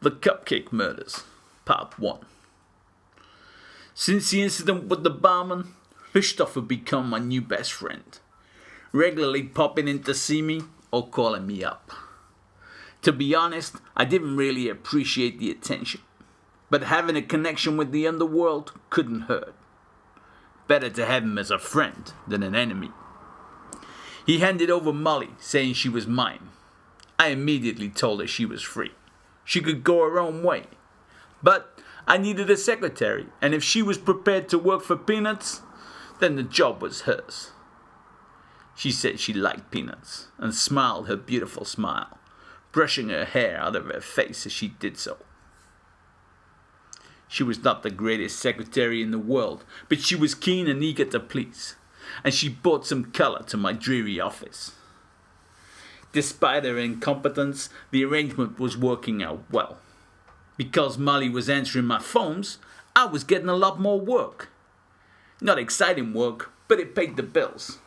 The Cupcake Murders, Part 1. Since the incident with the barman, Christoph had become my new best friend, regularly popping in to see me or calling me up. To be honest, I didn't really appreciate the attention, but having a connection with the underworld couldn't hurt. Better to have him as a friend than an enemy. He handed over Molly, saying she was mine. I immediately told her she was free. She could go her own way. But I needed a secretary, and if she was prepared to work for peanuts, then the job was hers. She said she liked peanuts, and smiled her beautiful smile, brushing her hair out of her face as she did so. She was not the greatest secretary in the world, but she was keen and eager to please, and she brought some color to my dreary office. Despite her incompetence, the arrangement was working out well. Because Molly was answering my phones, I was getting a lot more work. Not exciting work, but it paid the bills.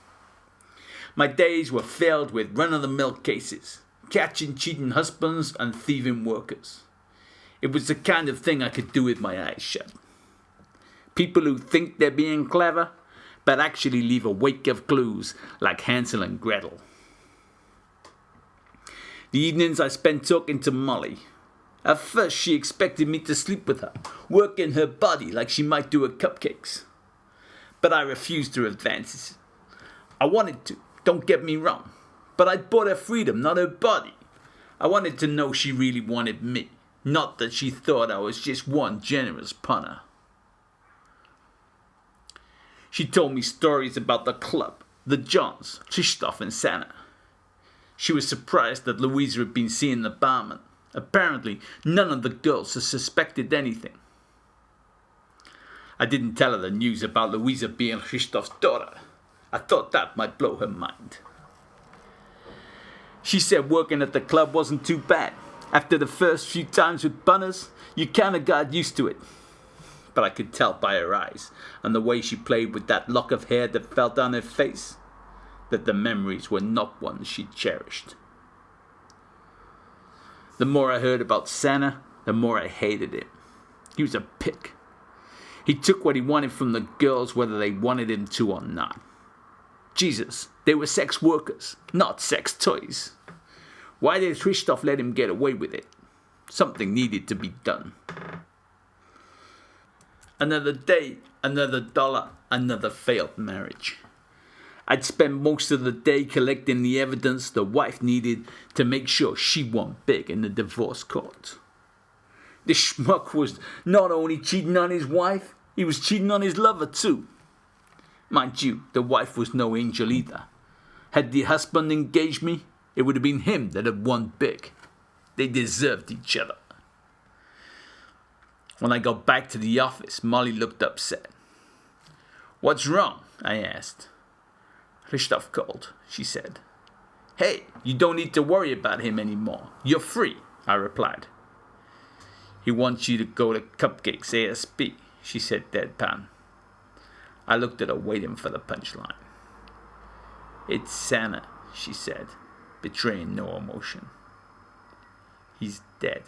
My days were filled with run-of-the-mill cases, catching cheating husbands and thieving workers. It was the kind of thing I could do with my eyes shut. People who think they're being clever, but actually leave a wake of clues like Hansel and Gretel. The evenings I spent talking to Molly. At first she expected me to sleep with her, working her body like she might do her cupcakes. But I refused her advances. I wanted to, don't get me wrong, but I bought her freedom, not her body. I wanted to know she really wanted me, not that she thought I was just one generous punter. She told me stories about the club, the Johns, Christoph and Santa. She was surprised that Louisa had been seeing the barman. Apparently, none of the girls had suspected anything. I didn't tell her the news about Louisa being Christoph's daughter. I thought that might blow her mind. She said working at the club wasn't too bad. After the first few times with punters, you kinda got used to it. But I could tell by her eyes and the way she played with that lock of hair that fell down her face that the memories were not ones she cherished. The more I heard about Santa, the more I hated him. He was a pick. He took what he wanted from the girls whether they wanted him to or not. Jesus, they were sex workers, not sex toys. Why did Christoph let him get away with it? Something needed to be done. Another day, another dollar, another failed marriage. I'd spend most of the day collecting the evidence the wife needed to make sure she won big in the divorce court. This schmuck was not only cheating on his wife, he was cheating on his lover too. Mind you, the wife was no angel either. Had the husband engaged me, it would have been him that had won big. They deserved each other. When I got back to the office, Molly looked upset. "What's wrong?" I asked. "Christoph called," she said. "Hey, you don't need to worry about him anymore. You're free," I replied. "He wants you to go to Cupcakes ASB," she said deadpan. I looked at her waiting for the punchline. "It's Santa," she said, betraying no emotion. "He's dead."